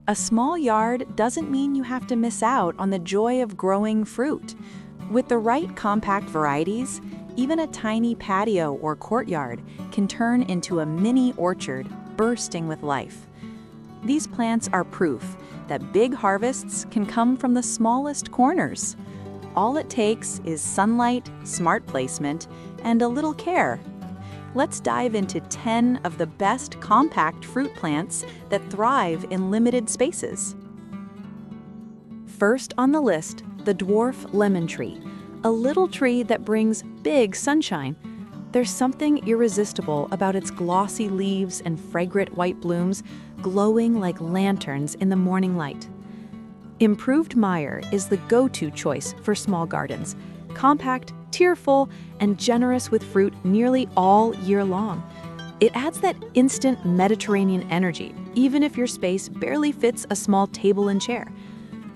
A small yard doesn't mean you have to miss out on the joy of growing fruit. With the right compact varieties, even a tiny patio or courtyard can turn into a mini orchard bursting with life. These plants are proof that big harvests can come from the smallest corners. All it takes is sunlight, smart placement, and a little care. Let's dive into 10 of the best compact fruit plants that thrive in limited spaces. First on the list, the dwarf lemon tree, a little tree that brings big sunshine. There's something irresistible about its glossy leaves and fragrant white blooms glowing like lanterns in the morning light. Improved Meyer is the go-to choice for small gardens, compact, tearful, and generous with fruit nearly all year long. It adds that instant Mediterranean energy, even if your space barely fits a small table and chair.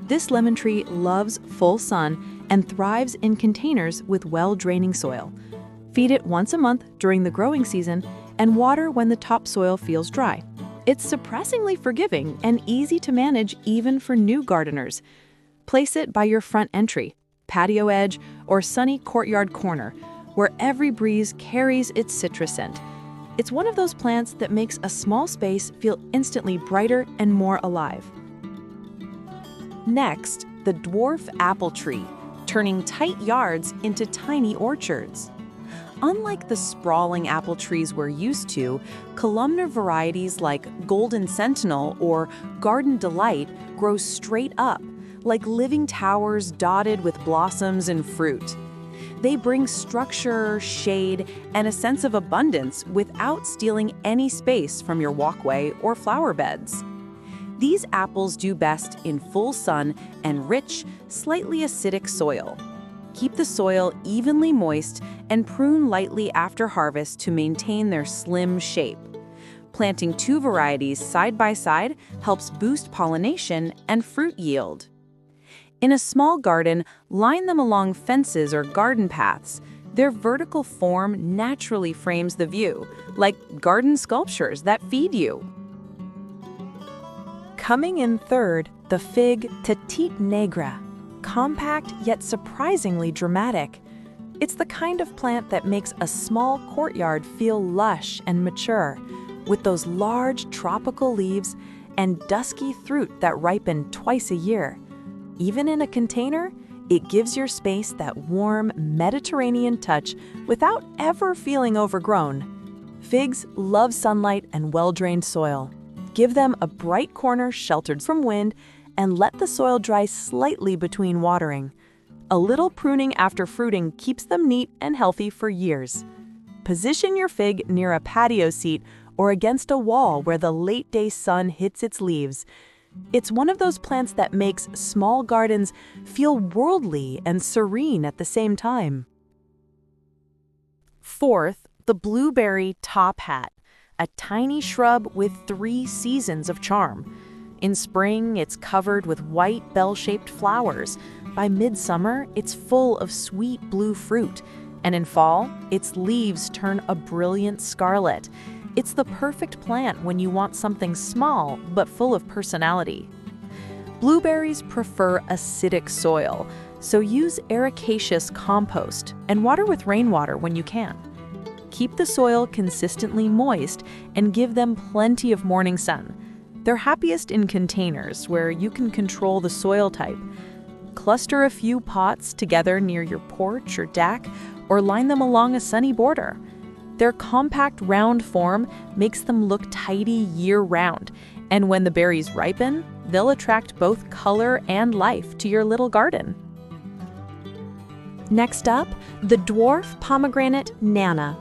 This lemon tree loves full sun and thrives in containers with well-draining soil. Feed it once a month during the growing season and water when the topsoil feels dry. It's surprisingly forgiving and easy to manage even for new gardeners. Place it by your front entry, patio edge, or sunny courtyard corner, where every breeze carries its citrus scent. It's one of those plants that makes a small space feel instantly brighter and more alive. Next, the dwarf apple tree, turning tight yards into tiny orchards. Unlike the sprawling apple trees we're used to, columnar varieties like Golden Sentinel or Garden Delight grow straight up, like living towers dotted with blossoms and fruit. They bring structure, shade, and a sense of abundance without stealing any space from your walkway or flower beds. These apples do best in full sun and rich, slightly acidic soil. Keep the soil evenly moist and prune lightly after harvest to maintain their slim shape. Planting two varieties side by side helps boost pollination and fruit yield. In a small garden, line them along fences or garden paths. Their vertical form naturally frames the view, like garden sculptures that feed you. Coming in third, the fig Petite Negra, compact yet surprisingly dramatic. It's the kind of plant that makes a small courtyard feel lush and mature, with those large tropical leaves and dusky fruit that ripen twice a year. Even in a container, it gives your space that warm Mediterranean touch without ever feeling overgrown. Figs love sunlight and well-drained soil. Give them a bright corner sheltered from wind and let the soil dry slightly between watering. A little pruning after fruiting keeps them neat and healthy for years. Position your fig near a patio seat or against a wall where the late-day sun hits its leaves. It's one of those plants that makes small gardens feel worldly and serene at the same time. Fourth, the blueberry top hat, a tiny shrub with 3 seasons of charm. In spring, it's covered with white bell-shaped flowers. By midsummer, it's full of sweet blue fruit. And in fall, its leaves turn a brilliant scarlet. It's the perfect plant when you want something small but full of personality. Blueberries prefer acidic soil, so use ericaceous compost and water with rainwater when you can. Keep the soil consistently moist and give them plenty of morning sun. They're happiest in containers where you can control the soil type. Cluster a few pots together near your porch or deck, or line them along a sunny border. Their compact round form makes them look tidy year-round, and when the berries ripen, they'll attract both color and life to your little garden. Next up, the dwarf pomegranate Nana,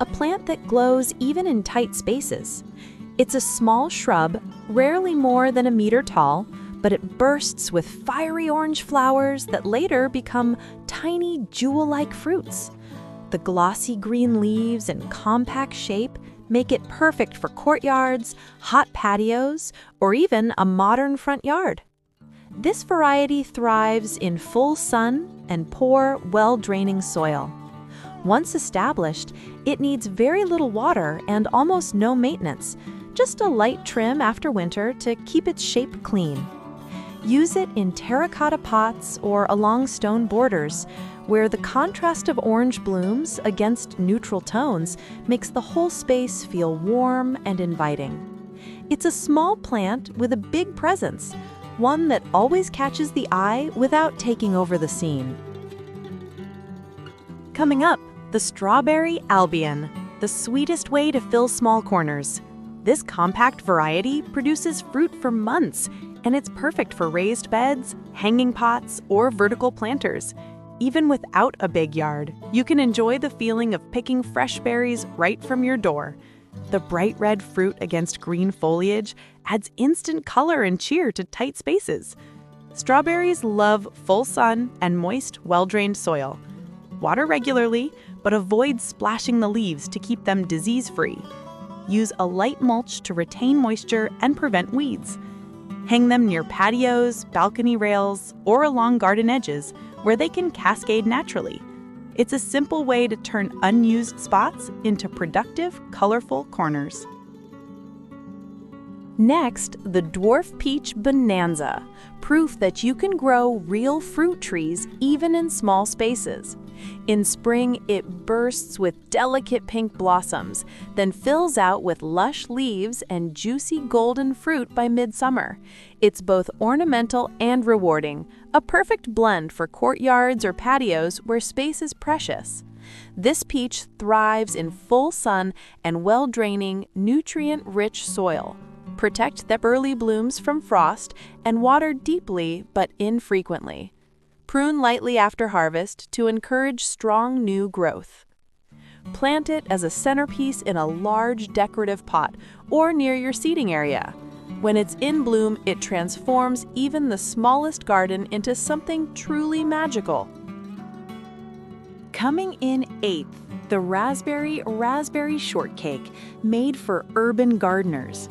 a plant that glows even in tight spaces. It's a small shrub, rarely more than a meter tall, but it bursts with fiery orange flowers that later become tiny jewel-like fruits. The glossy green leaves and compact shape make it perfect for courtyards, hot patios, or even a modern front yard. This variety thrives in full sun and poor, well-draining soil. Once established, it needs very little water and almost no maintenance, just a light trim after winter to keep its shape clean. Use it in terracotta pots or along stone borders, where the contrast of orange blooms against neutral tones makes the whole space feel warm and inviting. It's a small plant with a big presence, one that always catches the eye without taking over the scene. Coming up, the strawberry Albion, the sweetest way to fill small corners. This compact variety produces fruit for months, and it's perfect for raised beds, hanging pots, or vertical planters. Even without a big yard, you can enjoy the feeling of picking fresh berries right from your door. The bright red fruit against green foliage adds instant color and cheer to tight spaces. Strawberries love full sun and moist, well-drained soil. Water regularly, but avoid splashing the leaves to keep them disease-free. Use a light mulch to retain moisture and prevent weeds. Hang them near patios, balcony rails, or along garden edges where they can cascade naturally. It's a simple way to turn unused spots into productive, colorful corners. Next, the dwarf peach bonanza, proof that you can grow real fruit trees even in small spaces. In spring, it bursts with delicate pink blossoms, then fills out with lush leaves and juicy golden fruit by midsummer. It's both ornamental and rewarding, a perfect blend for courtyards or patios where space is precious. This peach thrives in full sun and well-draining, nutrient-rich soil. Protect the early blooms from frost and water deeply but infrequently. Prune lightly after harvest to encourage strong new growth. Plant it as a centerpiece in a large decorative pot or near your seating area. When it's in bloom, it transforms even the smallest garden into something truly magical. Coming in 8th, the raspberry shortcake, made for urban gardeners.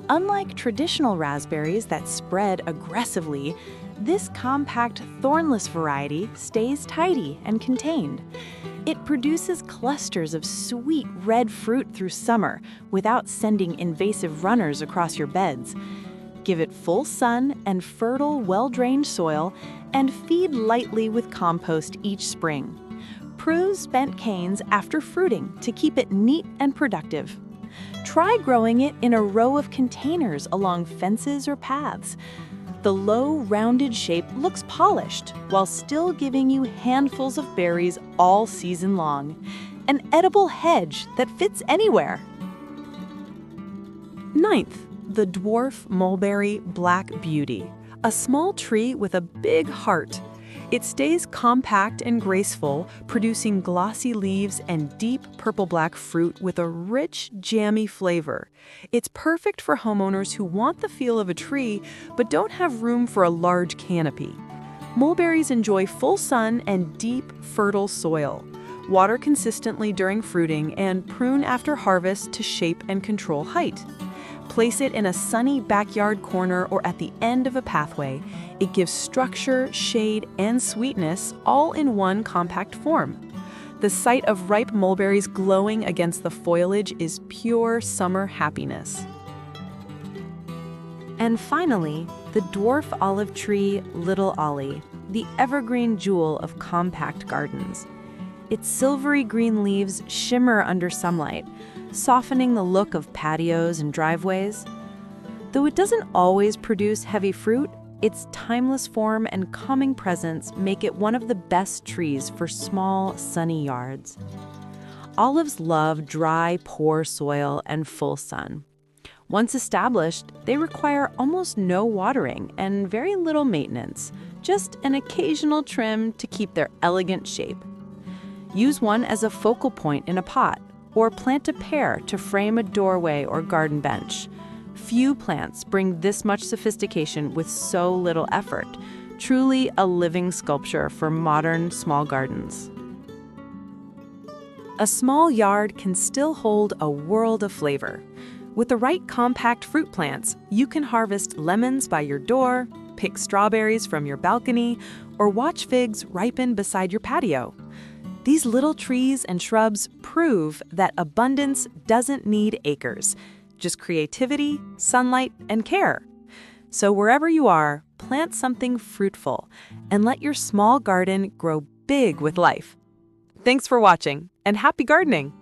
Unlike traditional raspberries that spread aggressively, this compact, thornless variety stays tidy and contained. It produces clusters of sweet red fruit through summer without sending invasive runners across your beds. Give it full sun and fertile, well-drained soil, and feed lightly with compost each spring. Prune spent canes after fruiting to keep it neat and productive. Try growing it in a row of containers along fences or paths. The low, rounded shape looks polished while still giving you handfuls of berries all season long. An edible hedge that fits anywhere. 9th, the dwarf mulberry black beauty, a small tree with a big heart. It stays compact and graceful, producing glossy leaves and deep purple-black fruit with a rich, jammy flavor. It's perfect for homeowners who want the feel of a tree but don't have room for a large canopy. Mulberries enjoy full sun and deep, fertile soil. Water consistently during fruiting and prune after harvest to shape and control height. Place it in a sunny backyard corner or at the end of a pathway. It gives structure, shade, and sweetness all in one compact form. The sight of ripe mulberries glowing against the foliage is pure summer happiness. And finally, the dwarf olive tree Little Ollie, the evergreen jewel of compact gardens. Its silvery green leaves shimmer under sunlight, softening the look of patios and driveways. Though it doesn't always produce heavy fruit, its timeless form and calming presence make it one of the best trees for small, sunny yards. Olives love dry, poor soil and full sun. Once established, they require almost no watering and very little maintenance, just an occasional trim to keep their elegant shape. Use one as a focal point in a pot, or plant a pair to frame a doorway or garden bench. Few plants bring this much sophistication with so little effort. Truly a living sculpture for modern small gardens. A small yard can still hold a world of flavor. With the right compact fruit plants, you can harvest lemons by your door, pick strawberries from your balcony, or watch figs ripen beside your patio. These little trees and shrubs prove that abundance doesn't need acres, just creativity, sunlight, and care. So wherever you are, plant something fruitful and let your small garden grow big with life. Thanks for watching, and happy gardening!